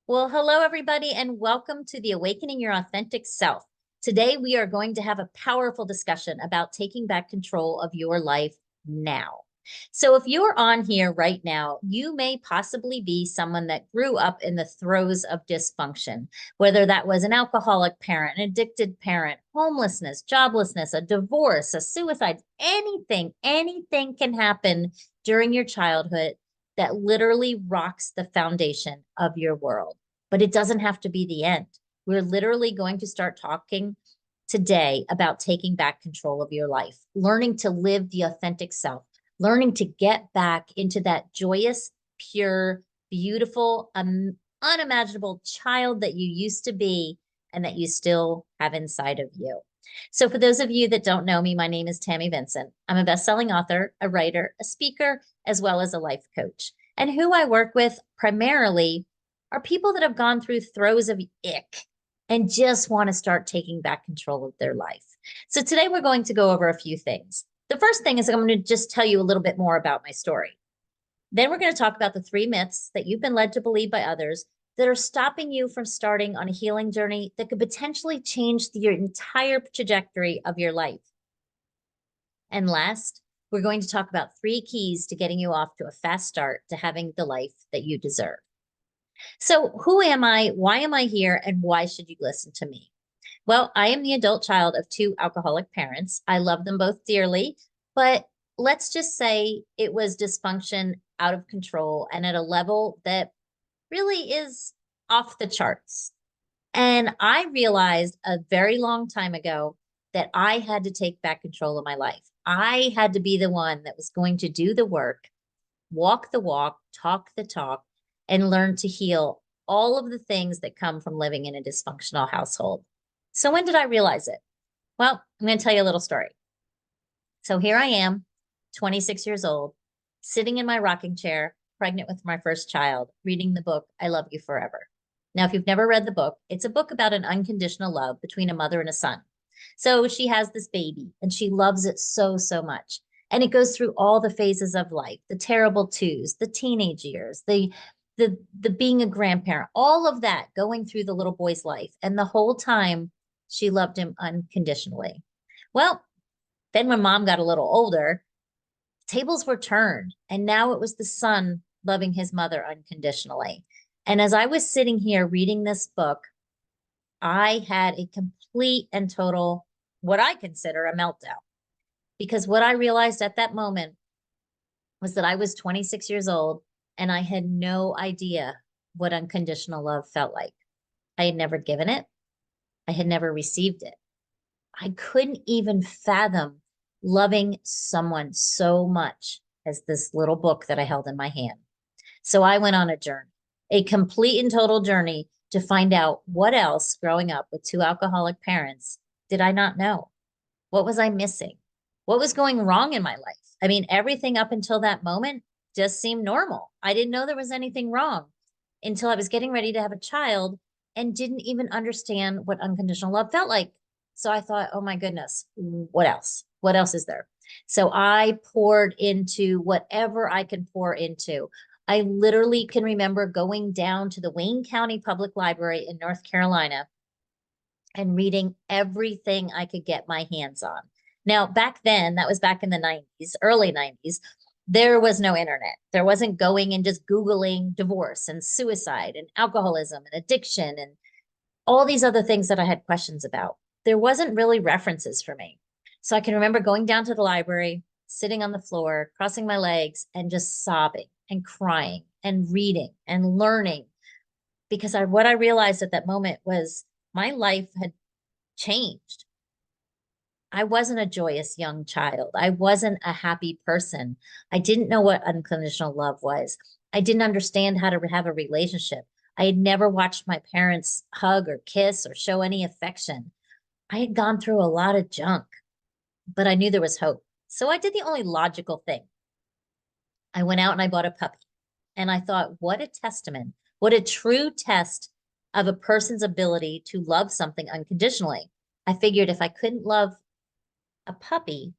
Well, hello, everybody, and welcome to the Awakening Your Authentic Self. Today, we are going to have a powerful discussion about taking back control of your life now. So, if you're on here right now, you may possibly be someone that grew up in the throes of dysfunction, whether that was an alcoholic parent, an addicted parent, homelessness, joblessness, a divorce, a suicide, anything can happen during your childhood that literally rocks the foundation of your world. But it doesn't have to be the end. We're literally going to start talking today about taking back control of your life, learning to live the authentic self, learning to get back into that joyous, pure, beautiful, unimaginable child that you used to be and that you still have inside of you. So, for those of you that don't know me, my name is Tammy Vincent. I'm a best-selling author, a writer, a speaker, as well as a life coach. And who I work with primarily are people that have gone through throes of ick and just want to start taking back control of their life. So, today we're going to go over a few things. The first thing is I'm going to just tell you a little bit more about my story. Then we're going to talk about the 3 myths that you've been led to believe by others that are stopping you from starting on a healing journey that could potentially change your entire trajectory of your life. And last, we're going to talk about 3 keys to getting you off to a fast start to having the life that you deserve. So, who am I? Why am I here? And why should you listen to me? Well, I am the adult child of 2 alcoholic parents. I love them both dearly, but let's just say it was dysfunction out of control and at a level that really is off the charts. And I realized a very long time ago that I had to take back control of my life. I had to be the one that was going to do the work, walk the walk, talk the talk, and learn to heal all of the things that come from living in a dysfunctional household. So, when did I realize it? Well, I'm going to tell you a little story. So, here I am, 26 years old, sitting in my rocking chair, pregnant with my first child, reading the book, I Love You Forever. Now, if you've never read the book, it's a book about an unconditional love between a mother and a son. So she has this baby and she loves it so, so much. And it goes through all the phases of life, the terrible twos, the teenage years, the being a grandparent, all of that going through the little boy's life. And the whole time she loved him unconditionally. Well, then when mom got a little older, tables were turned, and now it was the son loving his mother unconditionally. And as I was sitting here reading this book, I had a complete and total, what I consider a meltdown. Because what I realized at that moment was that I was 26 years old and I had no idea what unconditional love felt like. I had never given it, I had never received it. I couldn't even fathom loving someone so much as this little book that I held in my hand. So I went on a journey, a complete and total journey to find out what else growing up with 2 alcoholic parents did I not know? What was I missing? What was going wrong in my life? I mean, everything up until that moment just seemed normal. I didn't know there was anything wrong until I was getting ready to have a child and didn't even understand what unconditional love felt like. So I thought, oh my goodness, what else? What else is there? So I poured into whatever I could pour into. I literally can remember going down to the Wayne County Public Library in North Carolina and reading everything I could get my hands on. Now, back then, that was back in the 90s, early 90s, there was no internet. There wasn't going and just Googling divorce and suicide and alcoholism and addiction and all these other things that I had questions about. There wasn't really references for me. So I can remember going down to the library, sitting on the floor, crossing my legs, and just sobbing and crying and reading and learning. Because what I realized at that moment was my life had changed. I wasn't a joyous young child. I wasn't a happy person. I didn't know what unconditional love was. I didn't understand how to have a relationship. I had never watched my parents hug or kiss or show any affection. I had gone through a lot of junk, but I knew there was hope. So I did the only logical thing. I went out and I bought a puppy. And I thought, what a testament, what a true test of a person's ability to love something unconditionally. I figured if I couldn't love a puppy,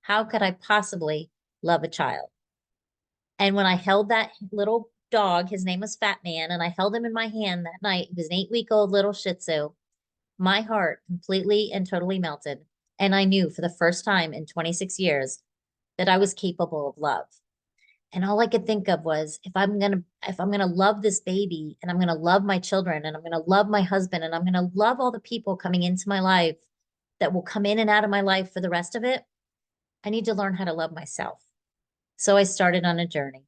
how could I possibly love a child? And when I held that little dog. His name was Fat Man, and I held him in my hand that night. He was an 8-week-old little Shih Tzu. My heart completely and totally melted. And I knew for the first time in 26 years that I was capable of love. And all I could think of was if I'm gonna love this baby, and I'm gonna love my children, and I'm gonna love my husband, and I'm gonna love all the people coming into my life that will come in and out of my life for the rest of it, I need to learn how to love myself. So I started on a journey.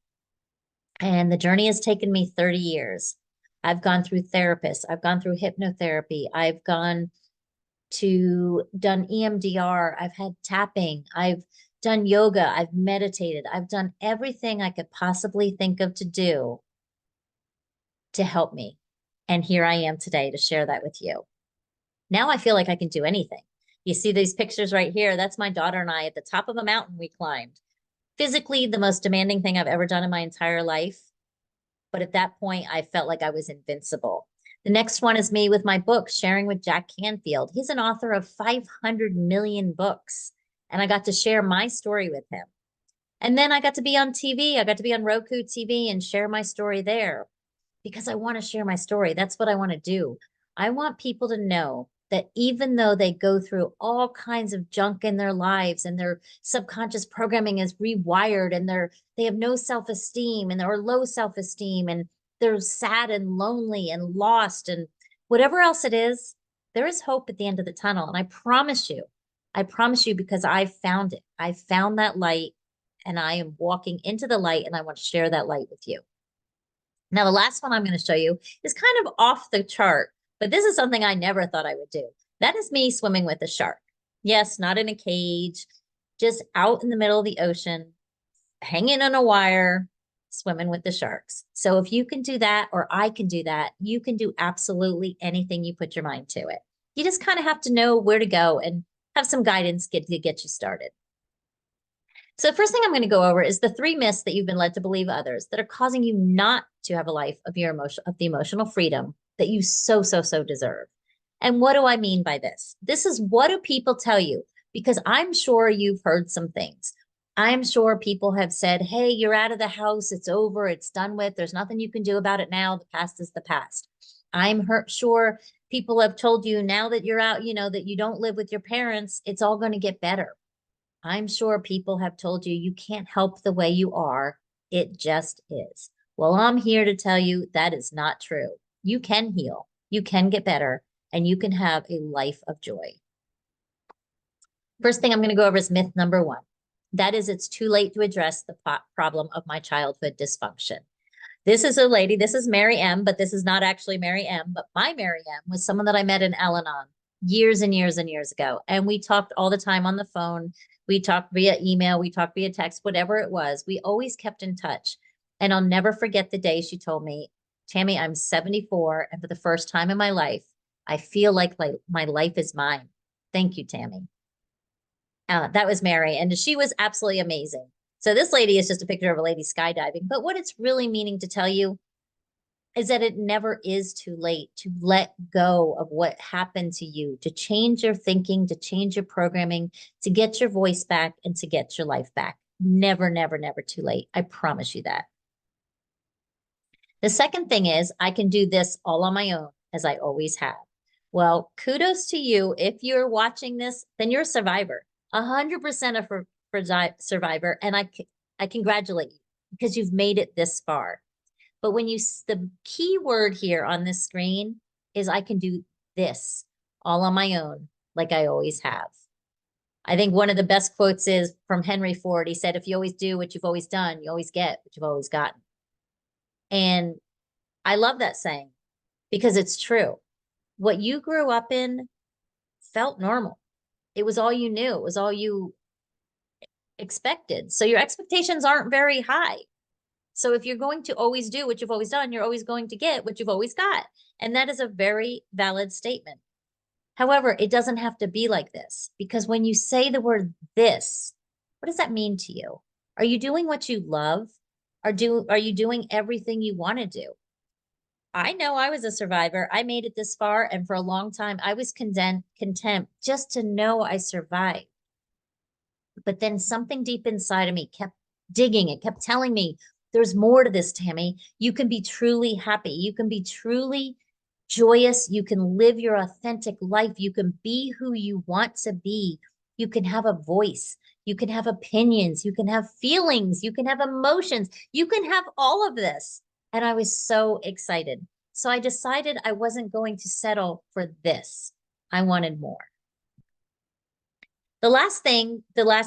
And the journey has taken me 30 years. I've gone through therapists, I've gone through hypnotherapy, I've done EMDR, I've had tapping, I've done yoga, I've meditated, I've done everything I could possibly think of to do to help me. And here I am today to share that with you. Now I feel like I can do anything. You see these pictures right here? That's my daughter and I at the top of a mountain we climbed. Physically, the most demanding thing I've ever done in my entire life. But at that point, I felt like I was invincible. The next one is me with my book, Sharing with Jack Canfield. He's an author of 500 million books, and I got to share my story with him. And then I got to be on TV. I got to be on Roku TV and share my story there because I want to share my story. That's what I want to do. I want people to know that even though they go through all kinds of junk in their lives and their subconscious programming is rewired and they have no self-esteem and they're low self-esteem and they're sad and lonely and lost and whatever else it is, there is hope at the end of the tunnel. And I promise you because I found it. I found that light and I am walking into the light and I want to share that light with you. Now, the last one I'm going to show you is kind of off the chart, but this is something I never thought I would do. That is me swimming with a shark. Yes, not in a cage, just out in the middle of the ocean, hanging on a wire, swimming with the sharks. So if you can do that, or I can do that, you can do absolutely anything you put your mind to it. You just kind of have to know where to go and have some guidance to get you started. So the first thing I'm going to go over is the 3 myths that you've been led to believe others that are causing you not to have a life of the emotional freedom that you so deserve. And what do I mean by this? This is what do people tell you? Because I'm sure you've heard some things. I'm sure people have said, hey, you're out of the house. It's over. It's done with. There's nothing you can do about it now. The past is the past. I'm sure people have told you now that you're out, that you don't live with your parents, it's all going to get better. I'm sure people have told you you can't help the way you are. It just is. Well, I'm here to tell you that is not true. You can heal, you can get better, and you can have a life of joy. First thing I'm going to go over is myth number 1. That is, it's too late to address the problem of my childhood dysfunction. This is a lady, this is Mary M, but this is not actually Mary M, but my Mary M was someone that I met in Al-Anon years and years and years ago. And we talked all the time on the phone. We talked via email, we talked via text, whatever it was. We always kept in touch. And I'll never forget the day she told me, Tammy, I'm 74. And for the first time in my life, I feel like my life is mine. Thank you, Tammy. That was Mary. And she was absolutely amazing. So this lady is just a picture of a lady skydiving. But what it's really meaning to tell you is that it never is too late to let go of what happened to you, to change your thinking, to change your programming, to get your voice back and to get your life back. Never, never, never too late. I promise you that. The second thing is I can do this all on my own, as I always have. Well, kudos to you. If you're watching this, then you're a survivor, 100% a survivor. And I congratulate you because you've made it this far. But the key word here on this screen is I can do this all on my own, like I always have. I think one of the best quotes is from Henry Ford. He said, if you always do what you've always done, you always get what you've always gotten. And I love that saying because it's true. What you grew up in felt normal. It was all you knew. It was all you expected. So your expectations aren't very high. So if you're going to always do what you've always done, you're always going to get what you've always got. And that is a very valid statement. However, it doesn't have to be like this because when you say the word this, what does that mean to you? Are you doing what you love? Are you doing everything you want to do? I know I was a survivor. I made it this far. And for a long time, I was content just to know I survived. But then something deep inside of me kept digging. It kept telling me, There's more to this, Tammy. You can be truly happy. You can be truly joyous. You can live your authentic life. You can be who you want to be. You can have a voice. You can have opinions. You can have feelings. You can have emotions. You can have all of this. And I was so excited. So I decided I wasn't going to settle for this. I wanted more. The last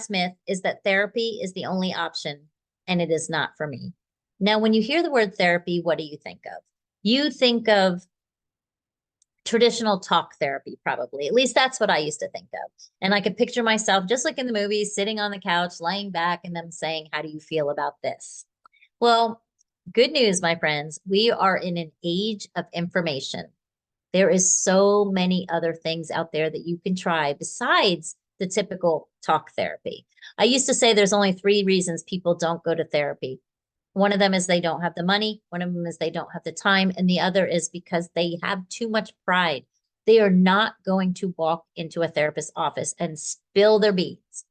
myth is that therapy is the only option, and it is not for me. Now, when you hear the word therapy, what do you think of? You think of traditional talk therapy, probably. At least that's what I used to think of. And I could picture myself, just like in the movies, sitting on the couch, laying back, and them saying, "How do you feel about this?" Well, good news, my friends. We are in an age of information. There is so many other things out there that you can try besides the typical talk therapy. I used to say there's only 3 reasons people don't go to therapy. One of them is they don't have the money. One of them is they don't have the time. And the other is because they have too much pride. They are not going to walk into a therapist's office and spill their beans.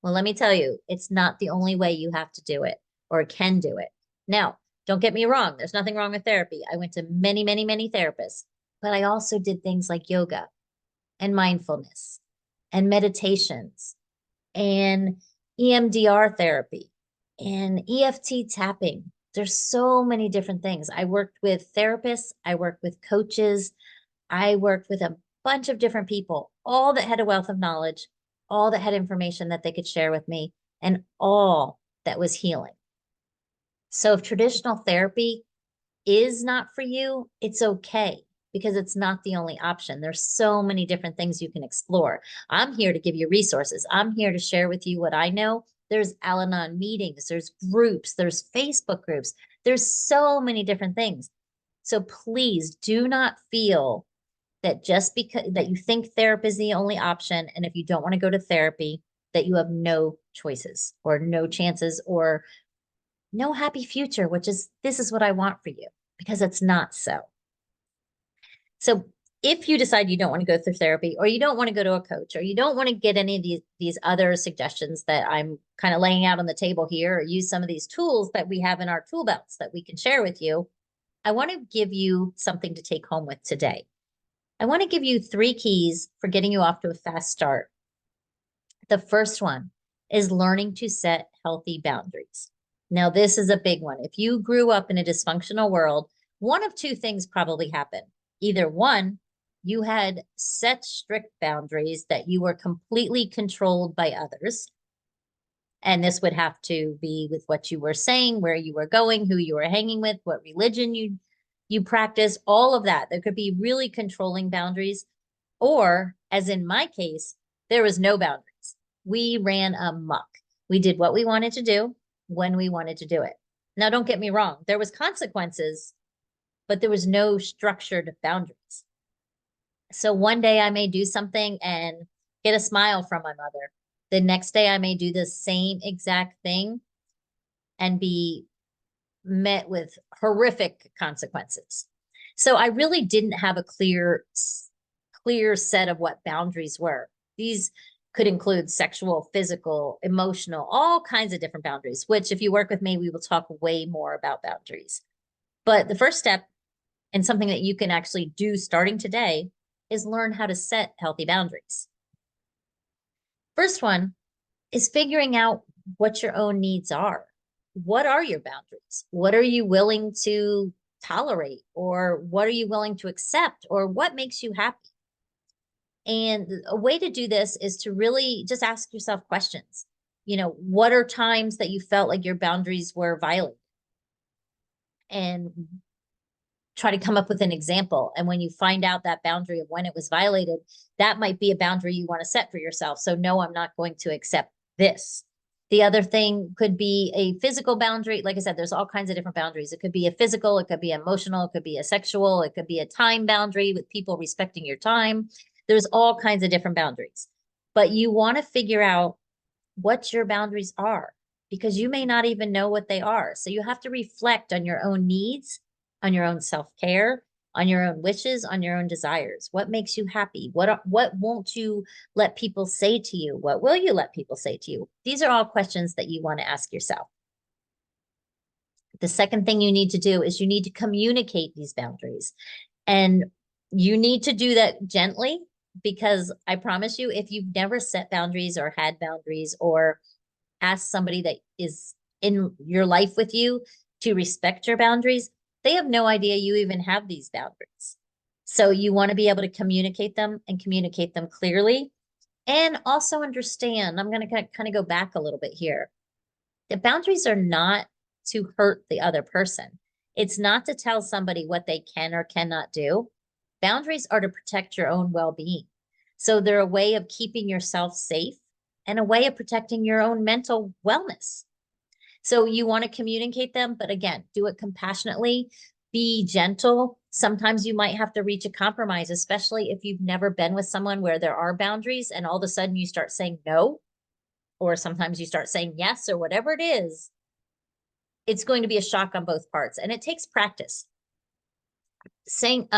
Well, let me tell you, it's not the only way you have to do it or can do it. Now, don't get me wrong. There's nothing wrong with therapy. I went to many, many, many therapists, but I also did things like yoga and mindfulness and meditations and EMDR therapy and EFT tapping. There's so many different things. I worked with therapists. I worked with coaches. I worked with a bunch of different people, all that had a wealth of knowledge, all that had information that they could share with me, and all that was healing. So if traditional therapy is not for you, it's okay because it's not the only option. There's so many different things you can explore. I'm here to give you resources. I'm here to share with you what I know. There's Al-Anon meetings, there's groups, there's Facebook groups. There's so many different things. So please do not feel that just because that you think therapy is the only option, and if you don't want to go to therapy, that you have no choices or no chances or no happy future, which is this is what I want for you, because it's not so. So if you decide you don't want to go through therapy, or you don't want to go to a coach, or you don't want to get any of these other suggestions that I'm kind of laying out on the table here, or use some of these tools that we have in our tool belts that we can share with you, I want to give you something to take home with today. I want to give you 3 keys for getting you off to a fast start. The first one is learning to set healthy boundaries. Now, this is a big one. If you grew up in a dysfunctional world, one of 2 things probably happened. Either one, you had set strict boundaries that you were completely controlled by others. And this would have to be with what you were saying, where you were going, who you were hanging with, what religion you practice, all of that. There could be really controlling boundaries. Or, as in my case, there was no boundaries. We ran amok. We did what we wanted to do when we wanted to do it. Now, don't get me wrong. There was consequences, but there was no structured boundaries. So one day I may do something and get a smile from my mother. The next day I may do the same exact thing and be met with horrific consequences. So I really didn't have a clear set of what boundaries were. These could include sexual, physical, emotional, all kinds of different boundaries, which if you work with me, we will talk way more about boundaries. But the first step, and something that you can actually do starting today, is learn how to set healthy boundaries. First one is figuring out what your own needs are. What are your boundaries? What are you willing to tolerate? Or what are you willing to accept? Or what makes you happy? And a way to do this is to really just ask yourself questions. You know, what are times that you felt like your boundaries were violated? And try to come up with an example. And when you find out that boundary of when it was violated, that might be a boundary you want to set for yourself. So no, I'm not going to accept this. The other thing could be a physical boundary. Like I said, there's all kinds of different boundaries. It could be a physical, it could be emotional, it could be a sexual, it could be a time boundary with people respecting your time. There's all kinds of different boundaries. But you want to figure out what your boundaries are, because you may not even know what they are. So you have to reflect on your own needs, on your own self-care, on your own wishes, on your own desires. What makes you happy? What won't you let people say to you? What will you let people say to you? These are all questions that you want to ask yourself. The second thing you need to do is you need to communicate these boundaries. And you need to do that gently, because I promise you, if you've never set boundaries or had boundaries or asked somebody that is in your life with you to respect your boundaries, they have no idea you even have these boundaries. So you want to be able to communicate them and communicate them clearly. And also understand, I'm going to kind of go back a little bit here. The boundaries are not to hurt the other person. It's not to tell somebody what they can or cannot do. Boundaries are to protect your own well-being. So they're a way of keeping yourself safe and a way of protecting your own mental wellness. So you want to communicate them, but again, do it compassionately, be gentle. Sometimes you might have to reach a compromise, especially if you've never been with someone where there are boundaries and all of a sudden you start saying no, or sometimes you start saying yes, or whatever it is. It's going to be a shock on both parts, and it takes practice. Setting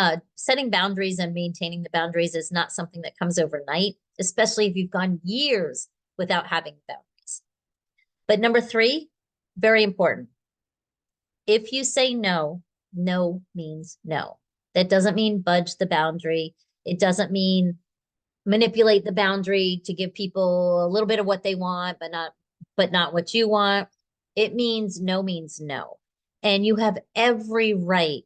boundaries and maintaining the boundaries is not something that comes overnight, especially if you've gone years without having boundaries. But number 3, very important. If you say no, no means no. That doesn't mean budge the boundary. It doesn't mean manipulate the boundary to give people a little bit of what they want, but not what you want. It means no. And you have every right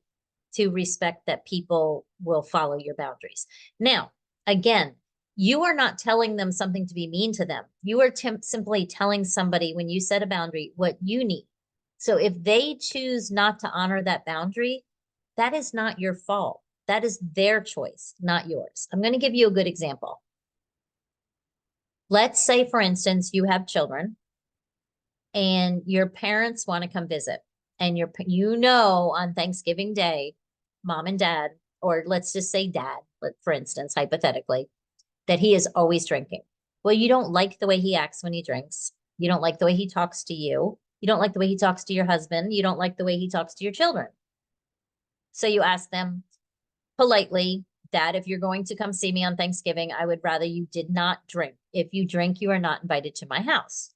to respect that people will follow your boundaries. Now, again, you are not telling them something to be mean to them. You are simply telling somebody, when you set a boundary, what you need. So if they choose not to honor that boundary, that is not your fault. That is their choice, not yours. I'm going to give you a good example. Let's say, for instance, you have children and your parents want to come visit, and on Thanksgiving Day, mom and dad, or let's just say dad, for instance, hypothetically, that he is always drinking. Well, you don't like the way he acts when he drinks. You don't like the way he talks to you. You don't like the way he talks to your husband. You don't like the way he talks to your children. So you ask them politely, Dad, if you're going to come see me on Thanksgiving, I would rather you did not drink. If you drink, you are not invited to my house.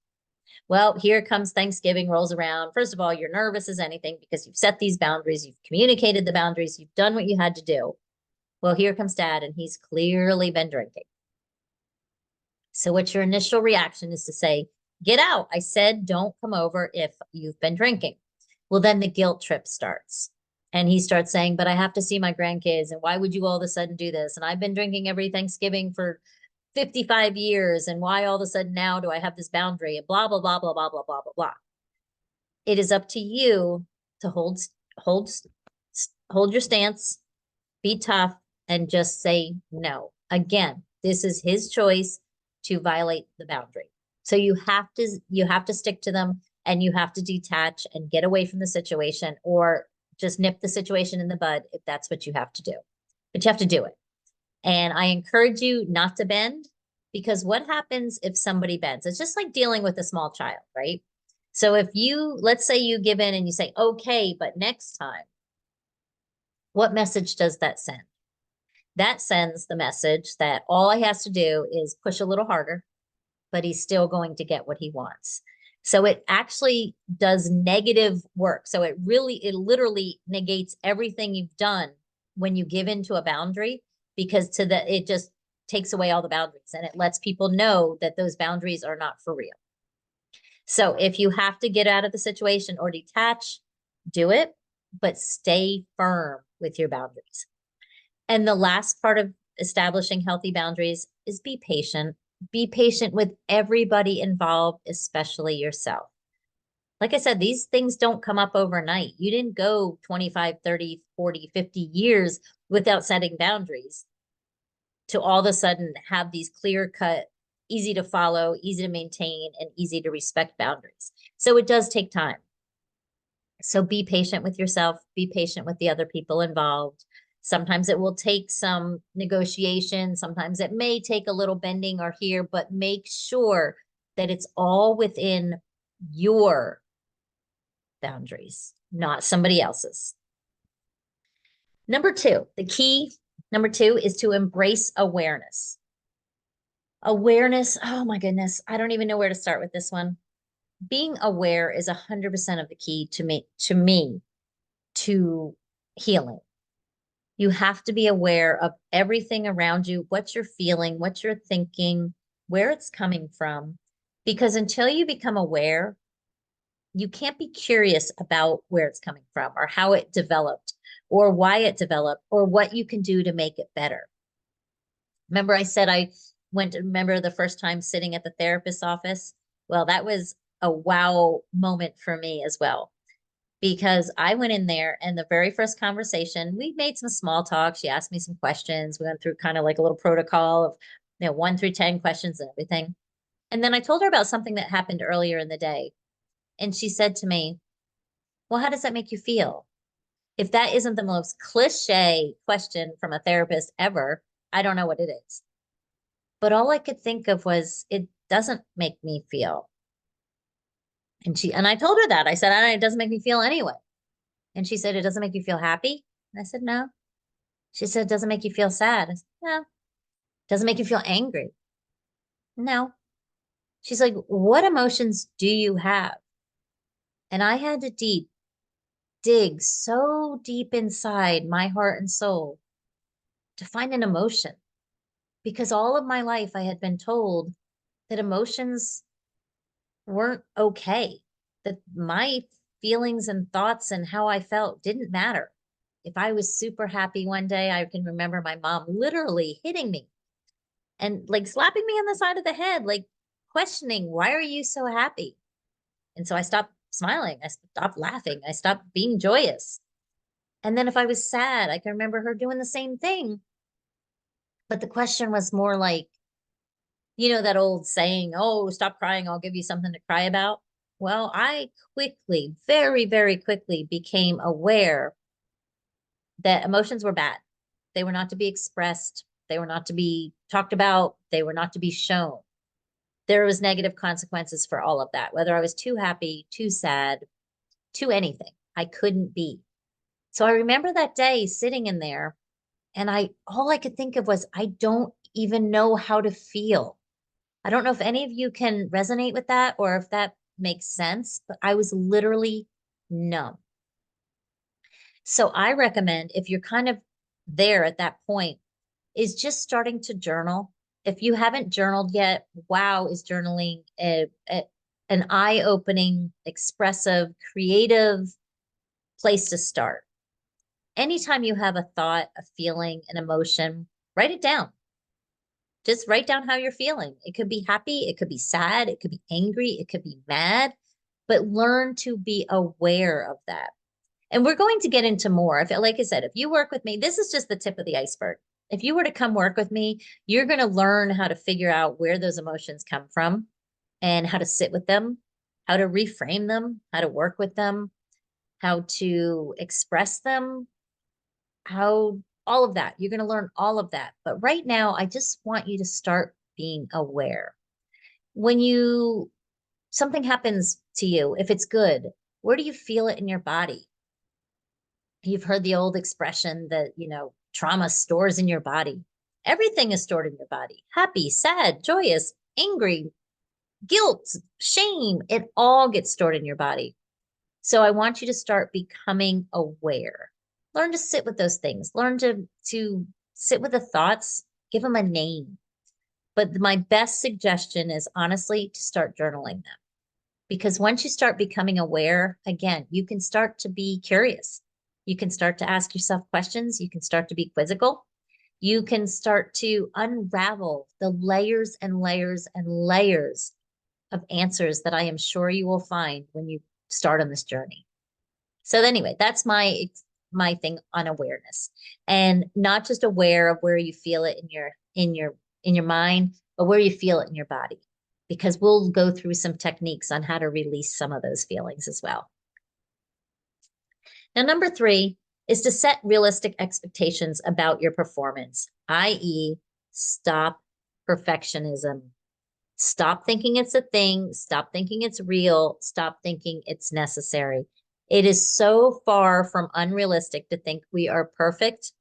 Well, here comes Thanksgiving, rolls around. First of all, you're nervous as anything because you've set these boundaries, you've communicated the boundaries, you've done what you had to do. Well, here comes Dad, and he's clearly been drinking. So what's your initial reaction is to say, get out. I said, don't come over if you've been drinking. Well, then the guilt trip starts. And he starts saying, but I have to see my grandkids. And why would you all of a sudden do this? And I've been drinking every Thanksgiving for 55 years. And why all of a sudden now do I have this boundary? And blah, blah, blah, blah, blah, blah, blah, blah, blah. It is up to you to hold your stance, be tough, and just say no. Again, this is his choice to violate the boundary. So you have to stick to them, and you have to detach and get away from the situation, or just nip the situation in the bud if that's what you have to do. But you have to do it. And I encourage you not to bend, because what happens if somebody bends? It's just like dealing with a small child, right? So if let's say you give in and you say, okay, but next time, what message does that send? That sends the message that all he has to do is push a little harder, but he's still going to get what he wants. So it actually does negative work. So it literally negates everything you've done when you give into a boundary, because it just takes away all the boundaries, and it lets people know that those boundaries are not for real. So if you have to get out of the situation or detach, do it, but stay firm with your boundaries. And the last part of establishing healthy boundaries is be patient. Be patient with everybody involved, especially yourself. Like I said, these things don't come up overnight. You didn't go 25, 30, 40, 50 years without setting boundaries to all of a sudden have these clear-cut, easy to follow, easy to maintain, and easy to respect boundaries. So it does take time. So be patient with yourself. Be patient with the other people involved. Sometimes it will take some negotiation. Sometimes it may take a little bending or here, but make sure that it's all within your boundaries, not somebody else's. Number 2, the key number 2 is to embrace awareness. Awareness, oh my goodness, I don't even know where to start with this one. being aware is 100% of the key to healing. You have to be aware of everything around you, what you're feeling, what you're thinking, where it's coming from. Because until you become aware, you can't be curious about where it's coming from or how it developed or why it developed or what you can do to make it better. Remember, I said I went to remember the first time sitting at the therapist's office? Well, that was a wow moment for me as well, because I went in there and the very first conversation, we made some small talk. She asked me some questions. We went through kind of like a little protocol of, 1 through 10 questions and everything. And then I told her about something that happened earlier in the day. And she said to me, well, how does that make you feel? If that isn't the most cliche question from a therapist ever, I don't know what it is. But all I could think of was, it doesn't make me feel. And I told her that. I said, it doesn't make me feel anyway. And she said, it doesn't make you feel happy? And I said, no. She said, it doesn't make you feel sad? I said, no. Doesn't make you feel angry? No. She's like, what emotions do you have? And I had to dig so deep inside my heart and soul to find an emotion, because all of my life I had been told that emotions weren't okay, that my feelings and thoughts and how I felt didn't matter. If I was super happy one day, I can remember my mom literally hitting me and like slapping me on the side of the head, like questioning, why are you so happy? And so I stopped smiling. I stopped laughing. I stopped being joyous. And then if I was sad, I can remember her doing the same thing. But the question was more like, that old saying, oh, stop crying, I'll give you something to cry about. Well, I quickly, very, very quickly became aware that emotions were bad. They were not to be expressed. They were not to be talked about. They were not to be shown. There was negative consequences for all of that, whether I was too happy, too sad, too anything. I couldn't be. So I remember that day sitting in there, and all I could think of was, I don't even know how to feel. I don't know if any of you can resonate with that or if that makes sense, but I was literally numb. So I recommend, if you're kind of there at that point, is just starting to journal. If you haven't journaled yet, wow, is journaling an eye-opening, expressive, creative place to start. Anytime you have a thought, a feeling, an emotion, write it down. Just write down how you're feeling. It could be happy, it could be sad, it could be angry, it could be mad, but learn to be aware of that. And we're going to get into more. Like I said, if you work with me, this is just the tip of the iceberg. If you were to come work with me, you're going to learn how to figure out where those emotions come from and how to sit with them, how to reframe them, how to work with them, how to express them, all of that. You're going to learn all of that. But right now, I just want you to start being aware. When something happens to you, if it's good, where do you feel it in your body? You've heard the old expression that, trauma stores in your body. Everything is stored in your body. Happy, sad, joyous, angry, guilt, shame, it all gets stored in your body. So I want you to start becoming aware. Learn to sit with those things. Learn to sit with the thoughts, give them a name. But my best suggestion is honestly to start journaling them. Because once you start becoming aware, again, you can start to be curious. You can start to ask yourself questions. You can start to be quizzical. You can start to unravel the layers and layers and layers of answers that I am sure you will find when you start on this journey. So anyway, that's my thing on awareness, and not just aware of where you feel it in your mind, but where you feel it in your body, because we'll go through some techniques on how to release some of those feelings as well. Now, number 3 is to set realistic expectations about your performance, i.e., stop perfectionism. Stop thinking it's a thing. Stop thinking it's real. Stop thinking it's necessary. It is so far from unrealistic to think we are perfect,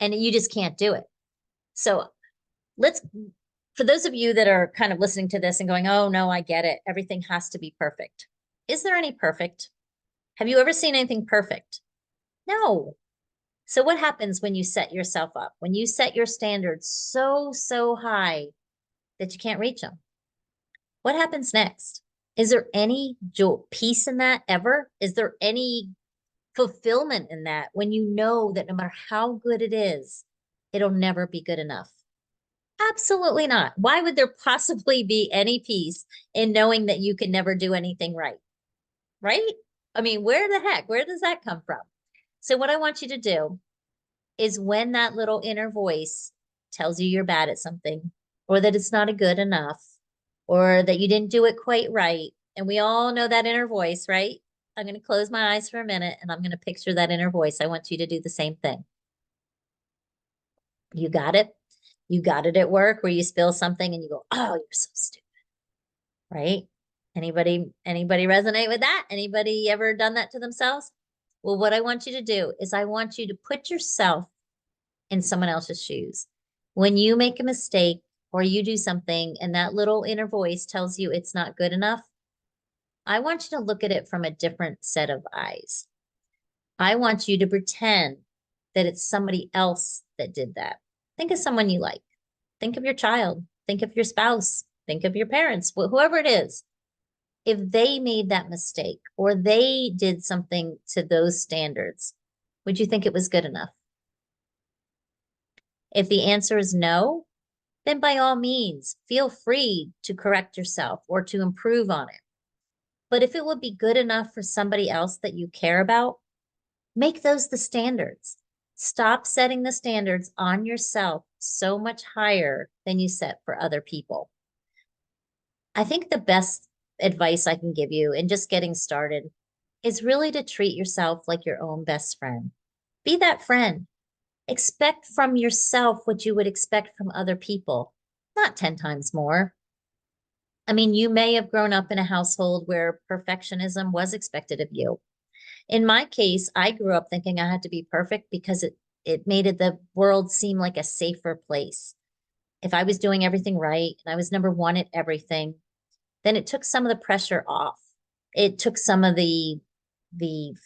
and you just can't do it. So let's For those of you that are kind of listening to this and going, oh no, I get it. Everything has to be perfect. Is there any perfect? Have you ever seen anything perfect? No. So what happens when you set yourself up? When you set your standards so high that you can't reach them? What happens next? Is there any peace in that ever? Is there any fulfillment in that when you know that no matter how good it is, it'll never be good enough? Absolutely not. Why would there possibly be any peace in knowing that you can never do anything right? Right? I mean, where does that come from? So what I want you to do is when that little inner voice tells you you're bad at something, or that it's not a good enough, or that you didn't do it quite right. And we all know that inner voice, right? I'm going to close my eyes for a minute and I'm going to picture that inner voice. I want you to do the same thing. You got it? You got it at work where you spill something and you go, oh, you're so stupid, right? Anybody resonate with that? Anybody ever done that to themselves? Well, what I want you to do is I want you to put yourself in someone else's shoes. When you make a mistake or you do something and that little inner voice tells you it's not good enough, I want you to look at it from a different set of eyes. I want you to pretend that it's somebody else that did that. Think of someone you like. Think of your child. Think of your spouse. Think of your parents, whoever it is. If they made that mistake or they did something to those standards, would you think it was good enough? If the answer is no, then by all means, feel free to correct yourself or to improve on it. But if it would be good enough for somebody else that you care about, make those the standards. Stop setting the standards on yourself so much higher than you set for other people. I think the best advice I can give you in just getting started is really to treat yourself like your own best friend. Be that friend. Expect from yourself what you would expect from other people, not 10 times more. I mean, you may have grown up in a household where perfectionism was expected of you. In my case, I grew up thinking I had to be perfect because it made the world seem like a safer place. If I was doing everything right and I was number one at everything, then it took some of the pressure off. It took some of the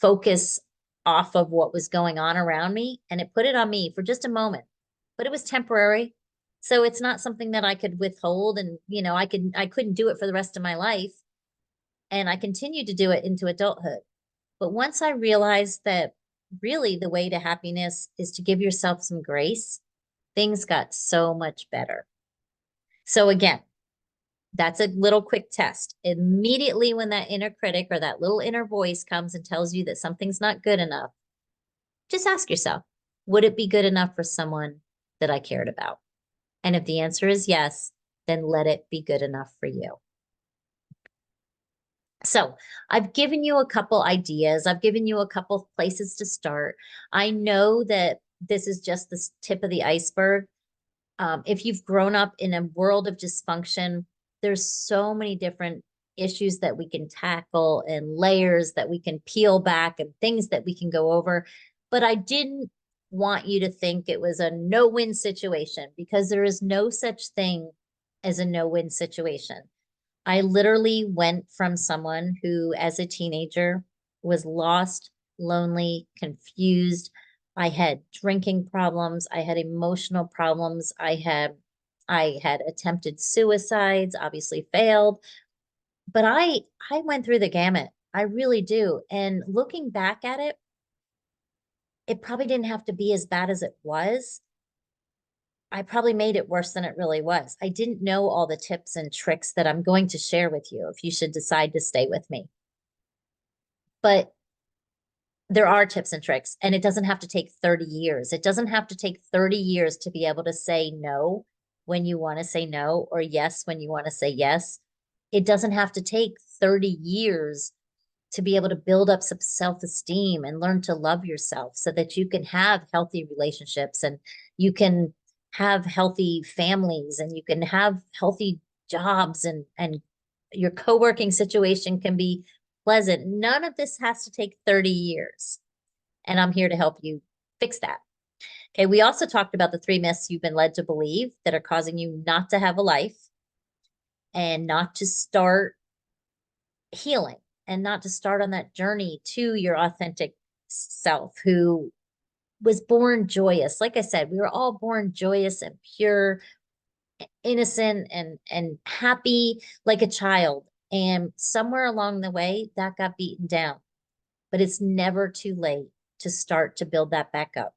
focus off of what was going on around me, and it put it on me for just a moment. But it was temporary. So it's not something that I could withhold, and I couldn't do it for the rest of my life. And I continued to do it into adulthood. But once I realized that really the way to happiness is to give yourself some grace, things got so much better. So again, that's a little quick test. Immediately when that inner critic or that little inner voice comes and tells you that something's not good enough, just ask yourself, would it be good enough for someone that I cared about? And if the answer is yes, then let it be good enough for you. So I've given you a couple ideas. I've given you a couple places to start. I know that this is just the tip of the iceberg. If you've grown up in a world of dysfunction, there's so many different issues that we can tackle and layers that we can peel back and things that we can go over. But I didn't want you to think it was a no-win situation, because there is no such thing as a no-win situation. I literally went from someone who, as a teenager, was lost, lonely, confused. I had drinking problems. I had emotional problems. I had attempted suicides, obviously failed. But I went through the gamut. I really do. And looking back at it, it probably didn't have to be as bad as it was. I probably made it worse than it really was. I didn't know all the tips and tricks that I'm going to share with you if you should decide to stay with me. But there are tips and tricks, and it doesn't have to take 30 years. It doesn't have to take 30 years to be able to say no when you want to say no, or yes when you want to say yes. It doesn't have to take 30 years to be able to build up some self-esteem and learn to love yourself so that you can have healthy relationships and you can have healthy families and you can have healthy jobs and your co-working situation can be pleasant. None of this has to take 30 years. And I'm here to help you fix that. Okay, we also talked about the 3 myths you've been led to believe that are causing you not to have a life and not to start healing and not to start on that journey to your authentic self who was born joyous. Like I said, we were all born joyous and pure, innocent and happy like a child. And somewhere along the way, that got beaten down. But it's never too late to start to build that back up.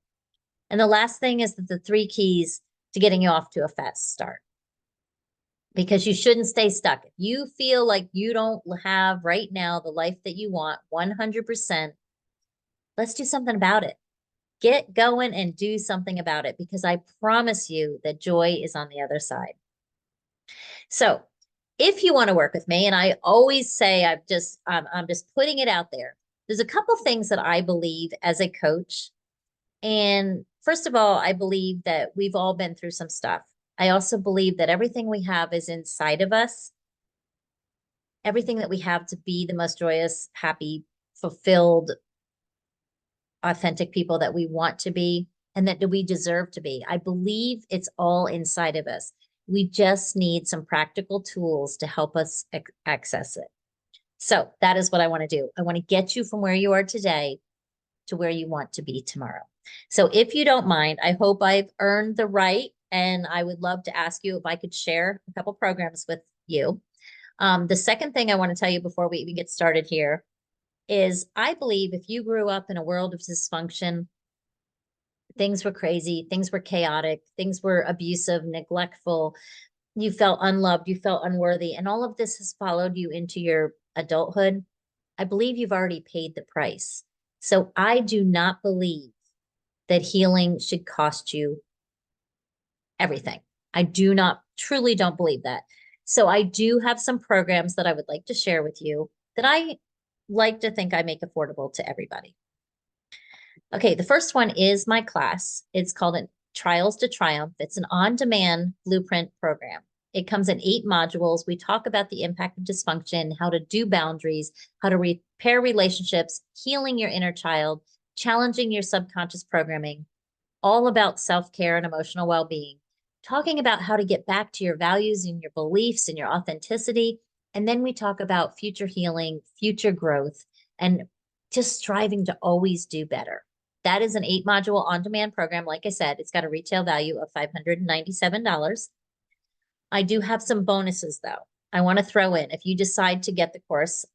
And the last thing is that the 3 keys to getting you off to a fast start. Because you shouldn't stay stuck. If you feel like you don't have right now the life that you want 100%, let's do something about it. Get going and do something about it, because I promise you that joy is on the other side. So if you want to work with me, and I always say I'm just putting it out there. There's a couple things that I believe as a coach. And first of all, I believe that we've all been through some stuff. I also believe that everything we have is inside of us. Everything that we have to be the most joyous, happy, fulfilled, authentic people that we want to be and that we deserve to be. I believe it's all inside of us. We just need some practical tools to help us access it. So that is what I want to do. I want to get you from where you are today to where you want to be tomorrow. So if you don't mind, I hope I've earned the right, and I would love to ask you if I could share a couple programs with you. The second thing I want to tell you before we even get started here is I believe if you grew up in a world of dysfunction, things were crazy, things were chaotic, things were abusive, neglectful, you felt unloved, you felt unworthy, and all of this has followed you into your adulthood, I believe you've already paid the price. So I do not believe that healing should cost you everything. I do not, truly don't believe that. So I do have some programs that I would like to share with you that I like to think I make affordable to everybody. Okay, the first one is my class. It's called Trials to Triumph. It's an on-demand blueprint program. It comes in 8 modules. We talk about the impact of dysfunction, how to do boundaries, how to repair relationships, healing your inner child, challenging your subconscious programming, all about self-care and emotional well-being, talking about how to get back to your values and your beliefs and your authenticity. And then we talk about future healing, future growth, and just striving to always do better. That is an 8-module on-demand program. Like I said, it's got a retail value of $597. I do have some bonuses though. I want to throw in, if you decide to get the course,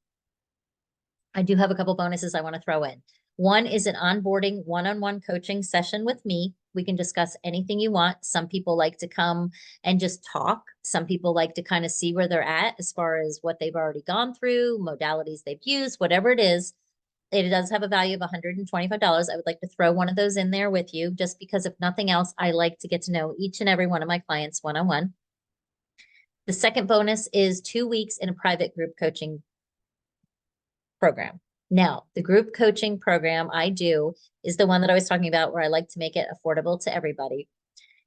I do have a couple bonuses I want to throw in. One is an onboarding one-on-one coaching session with me. We can discuss anything you want. Some people like to come and just talk. Some people like to kind of see where they're at as far as what they've already gone through, modalities they've used, whatever it is. It does have a value of $125. I would like to throw one of those in there with you, just because if nothing else, I like to get to know each and every one of my clients one-on-one. The second bonus is 2 weeks in a private group coaching program. Now, the group coaching program I do is the one that I was talking about, where I like to make it affordable to everybody.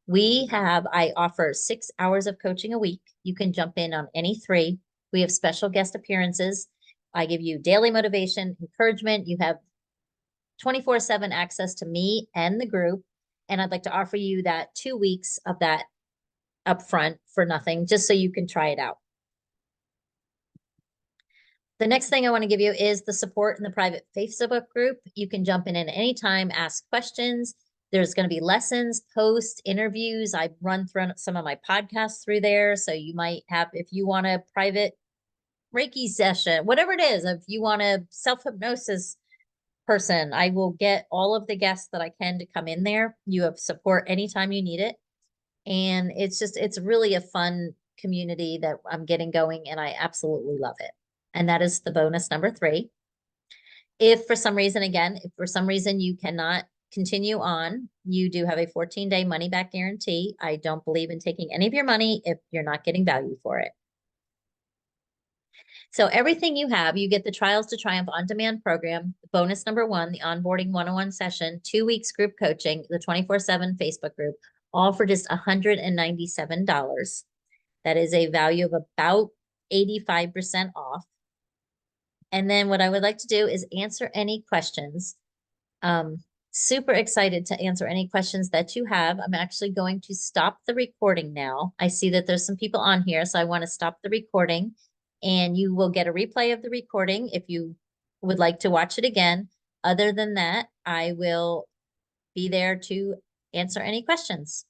I offer 6 hours of coaching a week. You can jump in on any 3. We have special guest appearances. I give you daily motivation, encouragement. You have 24/7 access to me and the group. And I'd like to offer you that 2 weeks of that upfront for nothing, just so you can try it out. The next thing I want to give you is the support in the private Facebook group. You can jump in at any time, ask questions. There's going to be lessons, posts, interviews. I run through some of my podcasts through there. So you might have, if you want a private Reiki session, whatever it is, if you want a self-hypnosis person, I will get all of the guests that I can to come in there. You have support anytime you need it. And it's really a fun community that I'm getting going, and I absolutely love it. And that is the bonus number 3. If for some reason, again, if for some reason you cannot continue on, you do have a 14-day money back guarantee. I don't believe in taking any of your money if you're not getting value for it. So everything you have, you get the Trials to Triumph on-demand program, bonus number 1, the onboarding one-on-one session, 2 weeks group coaching, the 24/7 Facebook group, all for just $197. That is a value of about 85% off. And then what I would like to do is answer any questions. super excited to answer any questions that you have. I'm actually going to stop the recording now. I see that there's some people on here, so I want to stop the recording, and you will get a replay of the recording if you would like to watch it again. Other than that, I will be there to answer any questions.